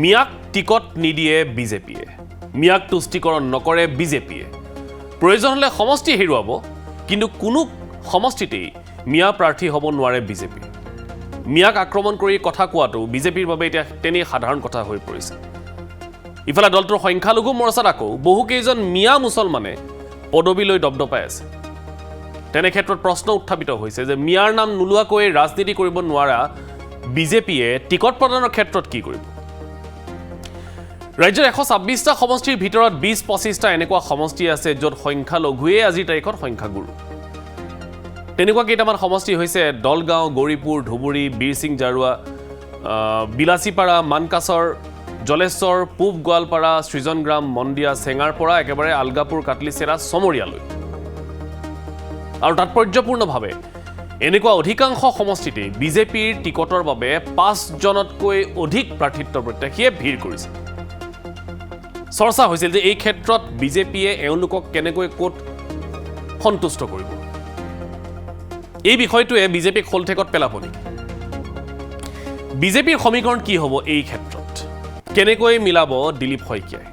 মিয়াক টিকট নিদিয়ে বিজেপিয়ে, মিয়াক তুষ্টিকৰণ নকৰে বিজেপিয়ে। প্ৰয়োজন হ'লে সমষ্টি হেৰুৱাব, কিন্তু কোনো সমষ্টিতেই মিয়া প্ৰাৰ্থী হ'ব নোৱাৰে বিজেপি। মিয়াক আক্ৰমণ কৰি কথা কোৱাটো বিজেপিৰ বাবে এতিয়া তেনেই সাধাৰণ কথা হৈ পৰিছে। ইফালে দলটোৰ সংখ্যালঘু মৰ্চাত আকৌ বহুকেইজন মিয়া মুছলমানে পদবীলৈ দপদপাই আছে। তেনে ক্ষেত্ৰত প্ৰশ্ন উত্থাপিত হৈছে যে মিয়াৰ নাম নোলোৱাকৈ ৰাজনীতি কৰিব নোৱাৰা বিজেপিয়ে টিকট প্ৰদানৰ ক্ষেত্ৰত কি কৰিব? ৰাজ্যৰ 126টা সমষ্টিৰ ভিতৰত 20-25টা এনেকুৱা সমষ্টি আছে য'ত সংখ্যালঘুৱে আজিৰ তাৰিখত সংখ্যাগুৰু। তেনেকুৱা কেইটামান সমষ্টি হৈছে দলগাঁও, গৌৰীপুৰ, ধুবুৰী, বীৰসিং জাৰুৱা, বিলাচীপাৰা, মানকাছৰ, জলেশ্বৰ, পূব গোৱালপাৰা, সৃজনগ্ৰাম, মন্দিয়া, চেঙাৰ পৰা একেবাৰে আলগাপুৰ, কাটলিচেৰা, চমৰীয়ালৈ। আৰু তাৎপৰ্যপূৰ্ণভাৱে এনেকুৱা অধিকাংশ সমষ্টিতে বিজেপিৰ টিকটৰ বাবে 5জনতকৈ অধিক প্ৰাৰ্থিত্ব প্ৰত্যাশীয়ে ভিৰ কৰিছে। চৰ্চা হৈছিল যে এই ক্ষেত্ৰত বিজেপিয়ে এওঁলোকক কেনেকৈ ক'ত সন্তুষ্ট কৰিব। এই বিষয়টোৱে বিজেপিক শলঠেকত পেলাব নেকি? বিজেপিৰ সমীকৰণ কি হ'ব এই ক্ষেত্ৰত? কেনেকৈ মিলাব দিলীপ শইকীয়াই?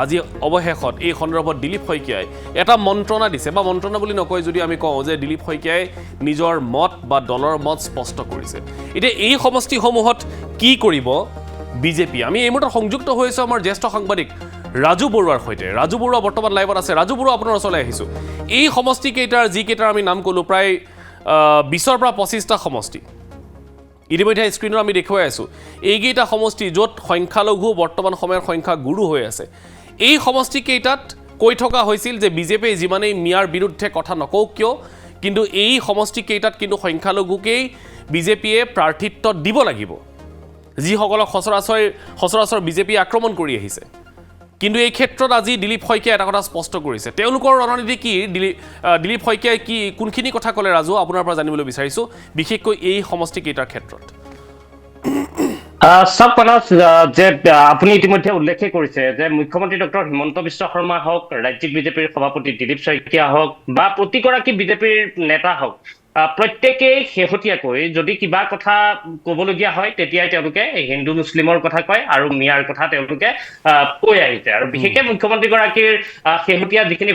আজি অৱশেষত এই সন্দৰ্ভত দিলীপ শইকীয়াই এটা মন্ত্ৰণা দিছে, বা মন্ত্ৰণা বুলি নকয় যদি আমি কওঁ যে দিলীপ শইকীয়াই নিজৰ মত বা দলৰ মত স্পষ্ট কৰিছে। এতিয়া এই সমষ্টিসমূহত কি কৰিব বিজেপি? আমি এই মুহূৰ্তত সংযুক্ত হৈছো আমাৰ জ্যেষ্ঠ সাংবাদিক ৰাজু বৰুৱাৰ সৈতে। ৰাজু বৰুৱা বৰ্তমান লাইভত আছে। ৰাজু বৰুৱা, আপোনাৰ ওচৰলৈ আহিছোঁ। এই সমষ্টিকেইটাৰ যিকেইটাৰ আমি নাম ক'লোঁ, প্ৰায় 20ৰ পৰা 25টা সমষ্টি ইতিমধ্যে স্ক্ৰীণত আমি দেখুৱাই আছোঁ। এইকেইটা সমষ্টি য'ত সংখ্যালঘু বৰ্তমান সময়ৰ সংখ্যা গুৰু হৈ আছে। এই সমষ্টিকেইটাত কৈ থকা হৈছিল যে বিজেপিয়ে যিমানেই মিয়াৰ বিৰুদ্ধে কথা নকওঁ কিয়, কিন্তু এই সমষ্টিকেইটাত কিন্তু সংখ্যালঘুকেই বিজেপিয়ে প্ৰাৰ্থিত্ব দিব লাগিব, যিসকলক সচৰাচৰ বিজেপিয়ে আক্ৰমণ কৰি আহিছে। কিন্তু এই ক্ষেত্ৰত আজি দিলীপ শইকীয়াই এটা কথা স্পষ্ট কৰিছে। তেওঁলোকৰ ৰণনীতি কি? দিলীপ শইকীয়াই কোনখিনি কথা ক'লে ৰাজু, আপোনাৰ পৰা জানিবলৈ বিচাৰিছোঁ, বিশেষকৈ এই সমষ্টিকেইটাৰ ক্ষেত্ৰত। চাওক মানস, যে আপুনি ইতিমধ্যে উল্লেখে কৰিছে যে মুখ্যমন্ত্ৰী ডক্টৰ হিমন্ত বিশ্ব শৰ্মা হওক, ৰাজ্যিক বিজেপিৰ সভাপতি দিলীপ শইকীয়া হওক, বা প্ৰতিগৰাকী বিজেপিৰ নেতা হওক, প্ৰত্যেকেই শেহতীয়াকৈ যদি কিবা কথা ক'বলগীয়া হয় তেতিয়াই তেওঁলোকে হিন্দু মুছলিমৰ কথা কয় আৰু মিয়াৰ কথা তেওঁলোকে কৈ আহিছে। আৰু বিশেষকৈ মুখ্যমন্ত্ৰীগৰাকীৰ শেহতীয়া যিখিনি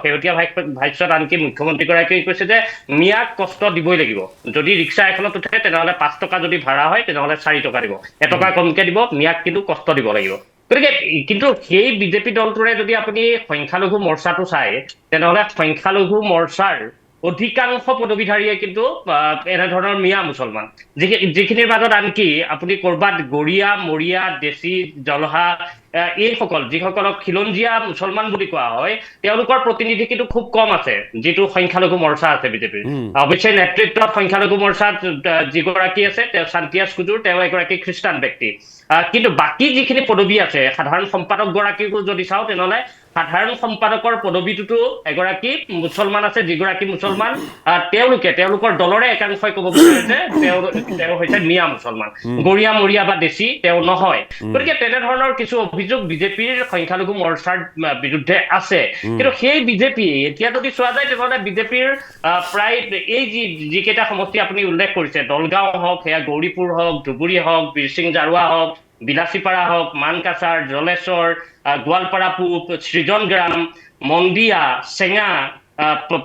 শেহতীয়া ভাষ্যত আনকি মুখ্যমন্ত্ৰীগৰাকীয়ে কৈছে যে মিয়াক কষ্ট দিবই লাগিব। যদি ৰিক্সা এখনত উঠে তেনেহ'লে 5 টকা যদি ভাড়া হয় তেনেহ'লে 4 টকা দিব, 1 টকা কমকে দিব, মিয়াক কিন্তু কষ্ট দিব লাগিব। গতিকে কিন্তু সেই বিজেপি দলটোৰে যদি আপুনি সংখ্যালঘু মৰ্চাটো চায় তেনেহ'লে সংখ্যালঘু মৰ্চাৰ অধিকাংশ পদবীধাৰীয়ে কিন্তু এনেধৰণৰ মিয়া মুছলমান, যিখিনিৰ মাজত আনকি আপুনি ক'ৰবাত গৰীয়া, মৰিয়া, দেশী, জলহা, এইসকল যিসকলক খিলঞ্জীয়া মুছলমান বুলি কোৱা হয়, তেওঁলোকৰ প্ৰতিনিধি কিন্তু খুব কম আছে যিটো সংখ্যালঘু মৰ্চা আছে বিজেপিৰ। অৱশ্যে নেতৃত্বত সংখ্যালঘু মৰ্চাত যিগৰাকী আছে তেওঁ শান্তিয়াছ কুজুৰ, তেওঁ এগৰাকী খ্ৰীষ্টান ব্যক্তি। কিন্তু বাকী যিখিনি পদবী আছে, সাধাৰণ সম্পাদকগৰাকীকো যদি চাওঁ তেনেহ'লে সাধাৰণ সম্পাদকৰ পদবীটোতো এগৰাকী মুছলমান আছে, যিগৰাকী মুছলমান তেওঁলোকৰ দলৰে একাংশই ক'ব বিচাৰিছে তেওঁ হৈছে মিয়া মুছলমান, গৰীয়া, মৰিয়া বা দেশী তেওঁ নহয়। গতিকে তেনেধৰণৰ কিছু অভিযোগ বিজেপিৰ সংখ্যালঘু মৰ্চাৰ বিৰুদ্ধে আছে। কিন্তু সেই বিজেপি এতিয়া যদি চোৱা যায় তেনেহ'লে বিজেপিৰ প্ৰায় এই যিকেইটা সমষ্টি আপুনি উল্লেখ কৰিছে, দলগাঁও হওক, সেয়া গৌৰীপুৰ হওক, ধুবুৰী হওক, বীৰসিং জাৰুৱা হওক, বিলাচীপাৰা হওক, মানকাছাৰ, জলেশ্বৰ, গোৱালপাৰা পূব, সৃজনগ্ৰাম, মন্দিয়া, চেঙা,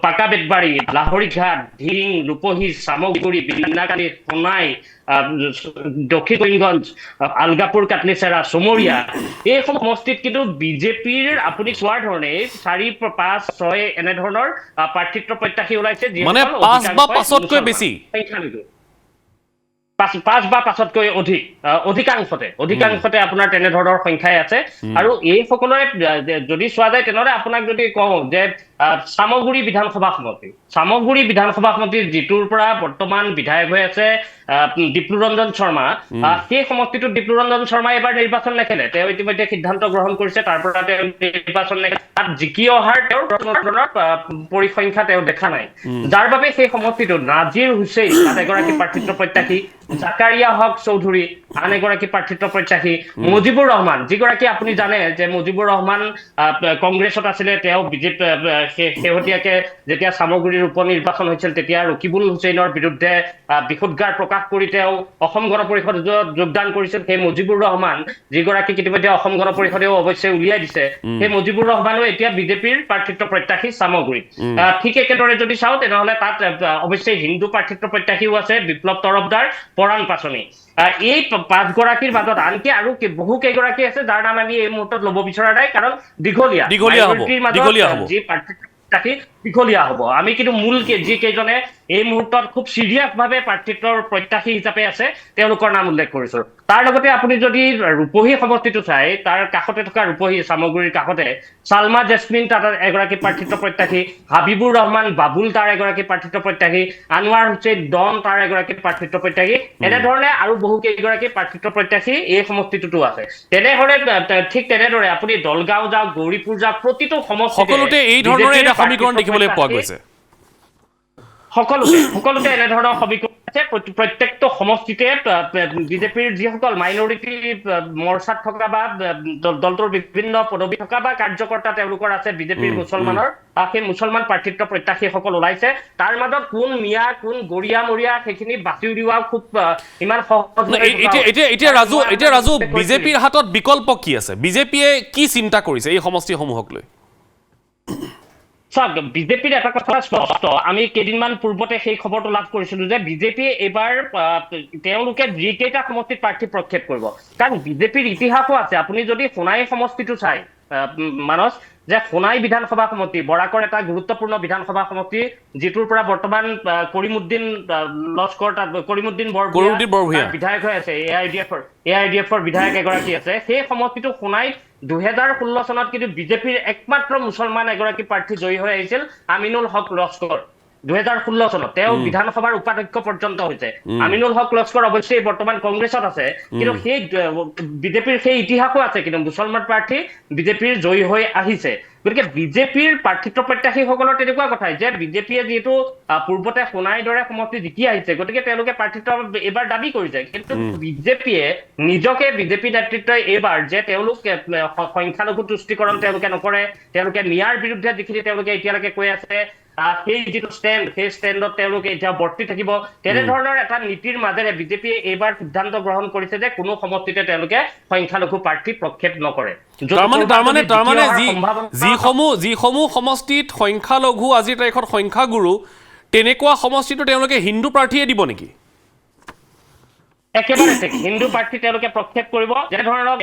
পাকা বেতবাৰী, লাহৰীঘাট, ধিং, ৰূপহী, চামগুৰি, বিনাকালি, সোণাই, দক্ষিণ কৰিমগঞ্জ, আলগাপুৰ, কাটলিচেৰা, চমৰীয়া, এই সমষ্টিত কিন্তু বিজেপিৰ আপুনি কোৱাৰ ধৰণে 4, 5, 6 এনেধৰণৰ প্ৰাৰ্থিত্ব প্ৰত্যাশী ওলাইছে, মানে 5 বা 5তকৈ বেছি, 5 বা 5তকৈ অধিকাংশতে আপোনাৰ তেনেধৰণৰ সংখ্যাই আছে। আৰু এইসকলৰে যদি চোৱা যায় তেনেহ'লে আপোনাক যদি কওঁ যে চামগুৰি বিধানসভা সমষ্টিৰ যিটোৰ পৰা বৰ্তমান বিধায়ক হৈ আছে ডিপ্লুৰঞ্জন শৰ্মা, সেই সমষ্টিটোত ডিপ্লুৰঞ্জন শৰ্মাই এবাৰ নিৰ্বাচন নেখেলে। তেওঁ ইতিমধ্যে সিদ্ধান্ত গ্ৰহণ কৰিছে, তাৰ পৰা তেওঁ নিৰ্বাচন নেখেলে। তাত জিকি অহাৰ তেওঁৰ পৰিসংখ্যা তেওঁ দেখা নাই, যাৰ বাবে সেই সমষ্টিটোত নাজিৰ হুছেইন তাত এগৰাকী প্ৰাৰ্থিত্ব প্ৰত্যাশী, জাকাৰিয়া হক চৌধুৰী আন এগৰাকী প্ৰাৰ্থিত্ব প্ৰত্যাশী, মুজিবুৰ ৰহমান, যিগৰাকী আপুনি জানে যে মুজিবুৰ ৰহমান কংগ্ৰেছত আছিলে, তেওঁ শেহতীয়াকে যেতিয়া সামগ্ৰীৰ উপ নিৰ্বাচন হৈছিল তেতিয়া ৰকিবুল হুছেইনৰ বিৰুদ্ধে বিশুদ্ধাৰ প্ৰকাশ কৰি তেওঁ অসম গণ পৰিষদত যোগদান কৰিছিল সেই মুজিবুৰ ৰহমান যিগৰাকী ইতিমধ্যে অসম গণ পৰিষদেও অৱশ্যে উলিয়াই দিছে সেই মুজিবুৰ ৰহমানো এতিয়া বিজেপিৰ প্ৰাৰ্থিত্ব প্ৰত্যাশী সামগ্ৰী ঠিক একেদৰে যদি চাওঁ তেনেহ'লে তাত অৱশ্যে হিন্দু প্ৰাৰ্থিত্ব প্ৰত্যাশীও আছে বিপ্লৱ তৰফদাৰ পৰাণ পাছনি এই 5 গৰাকীৰ মাজত আনকি আৰু বহু কেইগৰাকী আছে যাৰ নাম আমি এই মুহূৰ্তত ল'ব বিচৰা নাই কাৰণ দীঘলীয়া যি প্ৰাৰ্থিত্ব দীঘলীয়া হ'ব আমি কিন্তু মূল যি কেইজনে এই মুহূৰ্তত খুব চিৰিয়াছভাৱে প্ৰাৰ্থিত্বৰ প্ৰত্যাশী হিচাপে আছে তেওঁলোকৰ নাম উল্লেখ কৰিছো তাৰ লগতে আপুনি যদি ৰূপহী সমষ্টিটো চাই তাৰ কাষতে থকা ৰূপহী সামগ্ৰীৰ কাষতে সালমা জেছমিন তাৰ এগৰাকী প্ৰাৰ্থিত্ব প্ৰত্যাশী হাবিবুৰ ৰহমান বাবুল তাৰ এগৰাকী প্ৰাৰ্থিত্ব প্ৰত্যাশী আনোৱাৰ হুছেইন ডন তাৰ এগৰাকী প্ৰাৰ্থিত্ব প্ৰত্যাশী এনেধৰণে আৰু বহু কেইগৰাকী প্ৰাৰ্থিত্ব প্ৰত্যাশী এই সমষ্টিটোতো আছে তেনেহ'লে ঠিক তেনেদৰে আপুনি দলগাঁও যাওক গৌৰীপুৰ যাওক প্ৰতিটো সকলোতে এই ধৰণৰ এটা সমীকৰণ দেখিবলৈ পোৱা গৈছে সকলোতে এনেধৰণৰ সমীকৰণ আছে প্ৰত্যেকটো সমষ্টিতে বিজেপিৰ যিসকল মাইনৰিটি মৰ্চাত থকা বা দলটোৰ বিভিন্ন পদবী থকা বা কাৰ্যকৰ্তা তেওঁলোকৰ আছে বিজেপিৰ মুছলমানৰ সেই মুছলমান প্ৰাৰ্থিত্ব প্ৰত্যাশীসকল ওলাইছে তাৰ মাজত কোন মিয়া কোন গৰিয়া মৰিয়া সেইখিনি বাছি উলিওৱা খুব ইমান সহজ এতিয়া ৰাজু বিজেপিৰ হাতত বিকল্প কি আছে বিজেপিয়ে কি চিন্তা কৰিছে এই সমষ্টিসমূহক লৈ চাওক বিজেপিৰ এটা কথা স্পষ্ট আমি কেইদিনমান পূৰ্বতে সেই খবৰটো লাভ কৰিছিলো যে বিজেপিয়ে এইবাৰ তেওঁলোকে যিকেইটা সমষ্টিত প্ৰাৰ্থী প্ৰক্ষেপ কৰিব কাৰণ বিজেপিৰ ইতিহাসো আছে আপুনি যদি সোণাই সমষ্টিটো চাই মানস যে সোণাই বিধানসভা সমষ্টি বৰাকৰ এটা গুৰুত্বপূৰ্ণ বিধানসভা সমষ্টি যিটোৰ পৰা বৰ্তমান কৰিমুদ্দিন লস্কৰ কৰিমুদ্দিন বৰভূঞা বিধায়ক হৈ আছে এআইডিএফৰ বিধায়ক এগৰাকী আছে সেই সমষ্টিটো সোণাইত 2016 চনত কিন্তু বিজেপিৰ একমাত্ৰ মুছলমান এগৰাকী প্ৰাৰ্থী জয়ী হৈ আহিছিল আমিনুল হক লস্কৰ 2016 চনত তেওঁ বিধানসভাৰ উপাধ্যক্ষ পৰ্যন্ত হৈছে আমিনুল হক লস্কৰ অৱশ্যে বৰ্তমান কংগ্ৰেছত আছে কিন্তু সেই বিজেপিৰ সেই ইতিহাসো আছে কিন্তু মুছলমান প্ৰাৰ্থী বিজেপিৰ জয়ী হৈ আহিছে গতিকে বিজেপিৰ প্ৰাৰ্থিত্ব প্ৰত্যাশীসকলৰ তেনেকুৱা কথাই যে বিজেপিয়ে যিহেতু পূৰ্বতে সোণাইৰ দৰে সমষ্টি জিকি আহিছে গতিকে তেওঁলোকে প্ৰাৰ্থিত্ব এইবাৰ দাবী কৰিছে কিন্তু বিজেপিয়ে নিজকে বিজেপি নেতৃত্বই এইবাৰ যে তেওঁলোক সংখ্যালঘু তুষ্টিকৰণ তেওঁলোকে নকৰে তেওঁলোকে মিয়াৰ বিৰুদ্ধে যিখিনি তেওঁলোকে এতিয়ালৈকে কৈ আছে সেই যিটো ষ্টেণ্ড সেই ষ্টেণ্ডত তেওঁলোকে এতিয়া বৰ্তি থাকিব তেনেধৰণৰ এটা নীতিৰ মাজেৰে বিজেপিয়ে এইবাৰ সিদ্ধান্ত গ্ৰহণ কৰিছে যে কোনো সমষ্টিতে তেওঁলোকে সংখ্যালঘু প্ৰাৰ্থী প্ৰক্ষেপ নকৰে তাৰমানে যিসমূহ সমষ্টিত সংখ্যালঘু আজিৰ তাৰিখত সংখ্যাগুৰু তেনেকুৱা সমষ্টিটো তেওঁলোকে হিন্দু প্ৰাৰ্থীয়ে দিব নেকি একেবাৰে ঠিক হিন্দু প্ৰাৰ্থী তেওঁলোকে প্ৰক্ষেপ কৰিব যেনে ধৰণৰ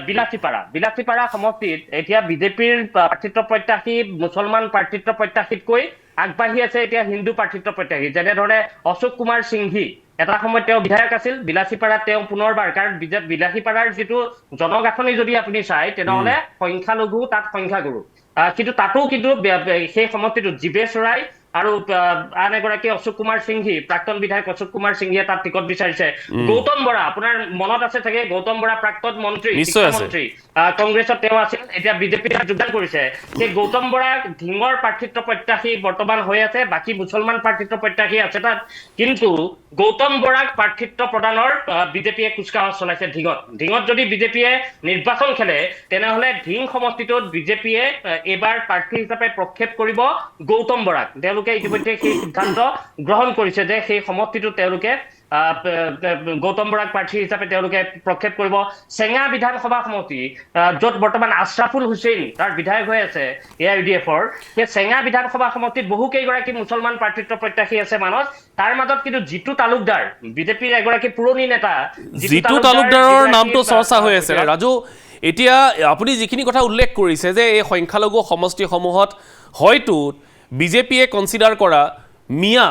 বিলাচীপাৰা সমষ্টিত এতিয়া বিজেপিৰ প্ৰাৰ্থিত্ব প্ৰত্যাশী মুছলমান প্ৰাৰ্থিত্ব প্ৰত্যাশীতকৈ আগবাঢ়ি আছে এতিয়া হিন্দু প্ৰাৰ্থিত্ব প্ৰত্যাশী যেনেধৰণে অশোক কুমাৰ সিংঘি এটা সময়ত তেওঁ বিধায়ক আছিল বিলাচীপাৰাত তেওঁ পুনৰবাৰ কাৰণ বিলাচীপাৰাৰ যিটো জনগাঁথনি যদি আপুনি চাই তেনেহ'লে সংখ্যালঘু তাত সংখ্যাগুৰু কিন্তু তাতো কিন্তু সেই সমষ্টিটোত জীৱেশ ৰায় আৰু আন এগৰাকী অশোক কুমাৰ সিংঘি প্ৰাক্তন বিধায়ক অশোক কুমাৰ সিংঘিয়ে তাত টিকট বিচাৰিছে গৌতম বৰা আপোনাৰ মনত আছে চাগে গৌতম বৰা প্ৰাক্তন মন্ত্ৰী কংগ্ৰেছত তেওঁ আছিল এতিয়া বিজেপিত যোগদান কৰিছে সেই গৌতম বৰা ধিঙৰ প্ৰাৰ্থিত্ব প্ৰত্যাশী বৰ্তমান হৈ আছে বাকী মুছলমান প্ৰাৰ্থিত্ব প্ৰত্যাশী আছে তাত কিন্তু গৌতম বৰাক প্ৰাৰ্থিত্ব প্ৰদানৰ বিজেপিয়ে কুচকাৱাজ চলাইছে ধিঙত যদি বিজেপিয়ে নিৰ্বাচন খেলে তেনেহ'লে ধিং সমষ্টিটোত বিজেপিয়ে এইবাৰ প্ৰাৰ্থী হিচাপে প্ৰক্ষেপ কৰিব গৌতম বৰাক তেওঁলোকে ইতিমধ্যে সেই সিদ্ধান্ত গ্ৰহণ কৰিছে যে সেই সমষ্টিটোত তেওঁলোকে গৌতম বৰাক প্ৰাৰ্থী হিচাপে তেওঁলোকে প্ৰক্ষেপ কৰিব চেঙা বিধানসভা সমষ্টি য'ত বৰ্তমান আশ্ৰাফুল হুছেইন তাৰ বিধায়ক হৈ আছে এআইডিএফৰ সেই চেঙা বিধানসভা সমষ্টিত বহু কেইগৰাকী মুছলমান প্ৰাৰ্থিত্ব প্ৰত্যাশী আছে মানস তাৰ মাজত কিন্তু জিতু তালুকদাৰ বিজেপিৰ এগৰাকী পুৰণি নেতা জিতু তালুকদাৰৰ নামটো চৰ্চা হৈ আছে ৰাজু এতিয়া আপুনি যিখিনি কথা উল্লেখ কৰিছে যে এই সংখ্যালঘু সমষ্টিসমূহত হয়তো বিজেপিয়ে কনচিডাৰ কৰা মিয়া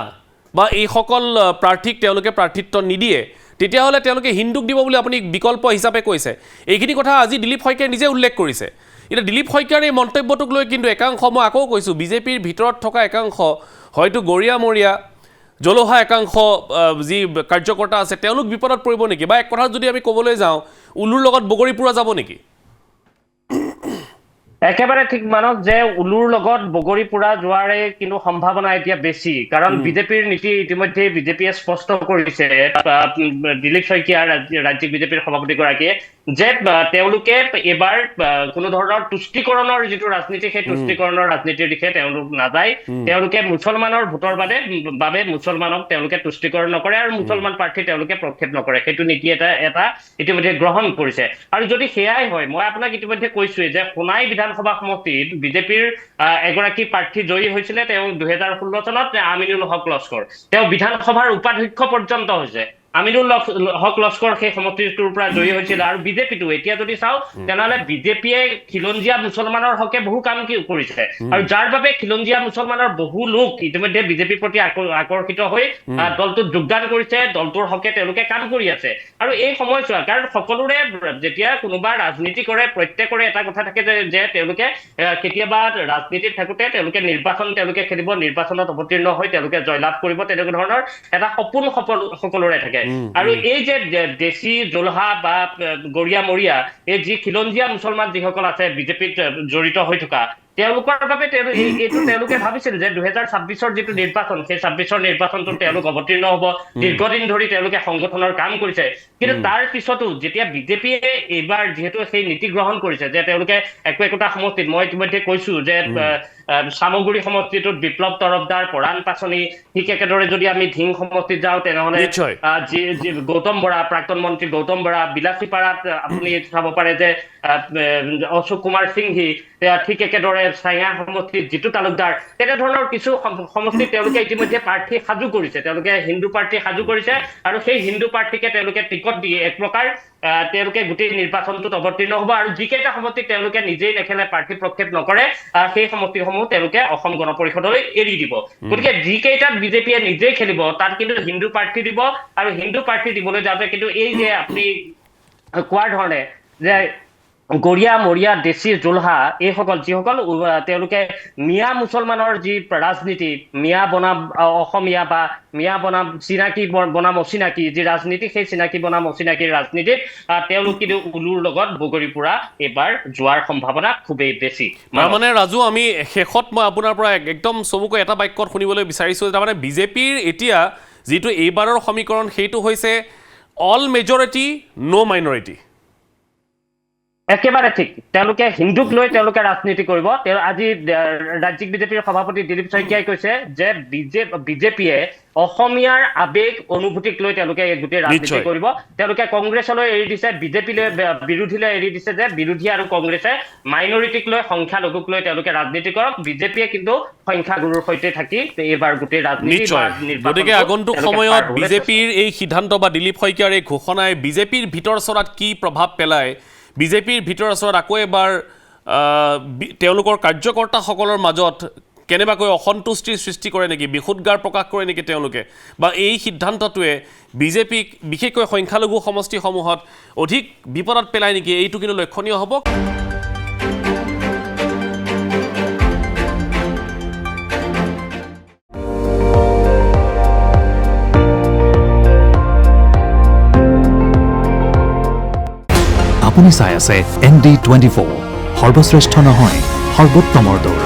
বা এইসকল প্ৰাৰ্থীক তেওঁলোকে প্ৰাৰ্থিত্ব নিদিয়ে তেতিয়াহ'লে তেওঁলোকে হিন্দুক দিব বুলি আপুনি বিকল্প হিচাপে কৈছে এইখিনি কথা আজি দিলীপ শইকীয়াই নিজে উল্লেখ কৰিছে এতিয়া দিলীপ শইকীয়াৰ এই মন্তব্যটোক লৈ কিন্তু একাংশ মই আকৌ কৈছোঁ বিজেপিৰ ভিতৰত থকা একাংশ হয়তো গৰিয়া মৰিয়া জলহা একাংশ যি কাৰ্যকৰ্তা আছে তেওঁলোক বিপদত পৰিব নেকি বা এক কথা যদি আমি ক'বলৈ যাওঁ উলুৰ লগত বগৰীপুৰা যাব নেকি একেবাৰে ঠিক মানক যে উলুৰ লগত বগৰীপুৰা যোৱাৰে কিন্তু সম্ভাৱনা এতিয়া বেছি কাৰণ বিজেপিৰ নীতি ইতিমধ্যে বিজেপিয়ে স্পষ্ট কৰিছে দিলীপ শইকীয়া ৰাজ্যিক বিজেপিৰ সভাপতিগৰাকীয়ে যে তেওঁলোকে এবাৰ কোনো ধৰণৰ তুষ্টিকৰণৰ যিটো ৰাজনীতি সেই তুষ্টিকৰণৰ ৰাজনীতিৰ দিশে তেওঁলোক নাযায় তেওঁলোকে মুছলমানৰ ভোটৰ বাবে মুছলমানক তেওঁলোকে তুষ্টিকৰণ নকৰে আৰু মুছলমান প্ৰাৰ্থী তেওঁলোকে প্ৰক্ষেপ নকৰে সেইটো নীতি এটা ইতিমধ্যে গ্ৰহণ কৰিছে আৰু যদি সেয়াই হয় মই আপোনাক ইতিমধ্যে কৈছোৱে যে সোণাই বিধানসভা সমষ্টিত বিজেপিৰ এগৰাকী প্ৰাৰ্থী জয়ী হৈছিলে তেওঁ 2016 চনত আমিনুল হক লস্কৰ তেওঁ বিধানসভাৰ উপাধ্যক্ষ পৰ্যন্ত হৈছে আমিনুল হক লস্কৰ সেই সমষ্টিটোৰ পৰা জয়ী হৈছিল আৰু বিজেপিটো এতিয়া যদি চাও তেনেহলে বিজেপিয়ে খিলঞ্জীয়া মুছলমানৰ হকে বহু কাম কৰিছে আৰু যাৰ বাবে খিলঞ্জীয়া মুছলমানৰ বহু লোক ইতিমধ্যে বিজেপিৰ প্ৰতি আকৰ্ষিত হৈ দলটোত যোগদান কৰিছে দলটোৰ হকে তেওঁলোকে কাম কৰি আছে আৰু এই সময়ছোৱা কাৰণ সকলোৰে যেতিয়া কোনোবা ৰাজনীতি কৰে প্ৰত্যেকৰে এটা কথা থাকে যে তেওঁলোকে কেতিয়াবা ৰাজনীতিত থাকোতে তেওঁলোকে নিৰ্বাচন তেওঁলোকে খেলিব নিৰ্বাচনত অৱতীৰ্ণ হৈ তেওঁলোকে জয়লাভ কৰিব তেনেকুৱা ধৰণৰ এটা সপোন সকলোৰে থাকে আৰু এই যে দেশী জোলহা বা গৰিয়া মৰিয়া এই যি খিলঞ্জীয়া মুছলমান যিসকল আছে বিজেপিত জড়িত হৈ থকা তেওঁলোকৰ বাবে এইটো তেওঁলোকে ভাবিছিল যে 2026ৰ যিটো নিৰ্বাচন সেই 26ৰ নিৰ্বাচনটো তেওঁলোক অৱতীৰ্ণ হ'ব দীৰ্ঘদিন ধৰি তেওঁলোকে সংগঠনৰ কাম কৰিছে কিন্তু তাৰ পিছতো যেতিয়া বিজেপিয়ে এইবাৰ যিহেতু সেই নীতি গ্ৰহণ কৰিছে যে তেওঁলোকে একোটা সমষ্টিত মই ইতিমধ্যে কৈছো যে সামগুৰি সমষ্টিটোত বিপ্লৱ তৰফদাৰ পৰাণ পাচনি ঠিক একেদৰে যদি আমি ধিং সমষ্টিত যাওঁ তেনেহলে গৌতম বৰা প্ৰাক্তন মন্ত্ৰী গৌতম বৰা বিলাসীপাৰাত আপুনি চাব পাৰে যে অশোক কুমাৰ সিংহি ঠিক একেদৰে চাইঙা সমষ্টিত জিতু তালুকদাৰ তেনেধৰণৰ কিছু সমষ্টিত তেওঁলোকে ইতিমধ্যে প্ৰাৰ্থী সাজু কৰিছে তেওঁলোকে হিন্দু প্ৰাৰ্থী সাজু কৰিছে আৰু সেই হিন্দু প্ৰাৰ্থীকে তেওঁলোকে টিকট দিয়ে এক প্ৰকাৰ তেওঁলোকে গোটেই নিৰ্বাচনটোত অৱতীৰ্ণ হ'ব আৰু যিকেইটা সমষ্টিত তেওঁলোকে নিজেই নেখেলে প্ৰাৰ্থী প্ৰক্ষেপ নকৰে সেই সমষ্টিসমূহ তেওঁলোকে অসম গণ পৰিষদলৈ এৰি দিব গতিকে যিকেইটাত বিজেপিয়ে নিজেই খেলিব তাত কিন্তু হিন্দু প্ৰাৰ্থী দিব আৰু হিন্দু প্ৰাৰ্থী দিবলৈ যাওঁতে কিন্তু এই যে আপুনি কোৱাৰ ধৰণে যে গৰিয়া মৰিয়া দেশী জোলহা এইসকল যিসকল তেওঁলোকে মিয়া মুছলমানৰ যি ৰাজনীতি মিয়া বনাম অসমীয়া বা মিয়া বনাম চিনাকি বনাম অচিনাকি যি ৰাজনীতি সেই চিনাকি বনাম অচিনাকিৰ ৰাজনীতিত তেওঁলোক কিন্তু উলুৰ লগত বগৰী পুৰা এবাৰ যোৱাৰ সম্ভাৱনা খুবেই বেছি মানে ৰাজু আমি শেষত মই আপোনাৰ পৰা একদম চমুকৈ এটা বাক্যত শুনিবলৈ বিচাৰিছো তাৰমানে বিজেপিৰ এতিয়া যিটো এইবাৰৰ সমীকৰণ সেইটো হৈছে অল মেজৰিটি নো মাইনৰিটি একেবাৰে ঠিক তেওঁলোকে হিন্দুক লৈ তেওঁলোকে ৰাজনীতি কৰিব আজি ৰাজ্যিক বিজেপিৰ সভাপতি দিলীপ শইকীয়াই কৈছে যে বিজেপিয়ে অসমীয়াৰ আবেগ অনুভূতিক লৈ তেওঁলোকে গোটেই ৰাজনীতি কৰিব তেওঁলোকে কংগ্ৰেছলৈ এৰি দিছে বিজেপিলৈ বিৰোধীলৈ এৰি দিছে যে বিৰোধী আৰু কংগ্ৰেছে মাইনৰিটিক লৈ সংখ্যালঘুক লৈ তেওঁলোকে ৰাজনীতি কৰক বিজেপিয়ে কিন্তু সংখ্যাগুৰুৰ সৈতে থাকি এইবাৰ গোটেই ৰাজনীতি গতিকে আগন্তুক সময়ত বিজেপিৰ এই সিদ্ধান্ত বা দিলীপ শইকীয়াৰ এই ঘোষণাই বিজেপিৰ ভিতৰ চৰাত কি প্ৰভাৱ পেলায় বিজেপিৰ ভিতৰ ওচৰত আকৌ এবাৰ তেওঁলোকৰ কাৰ্যকৰ্তাসকলৰ মাজত কেনেবাকৈ অসন্তুষ্টিৰ সৃষ্টি কৰে নেকি বিশুদ্ধাৰ প্ৰকাশ কৰে নেকি তেওঁলোকে বা এই সিদ্ধান্তটোৱে বিজেপিক বিশেষকৈ সংখ্যালঘু সমষ্টিসমূহত অধিক বিপদত পেলায় নেকি এইটো কিন্তু লক্ষণীয় হ'ব আপুনি চাই আছে ND24 সৰ্বশ্ৰেষ্ঠ নহয় সৰ্বোত্তমৰ দৌৰ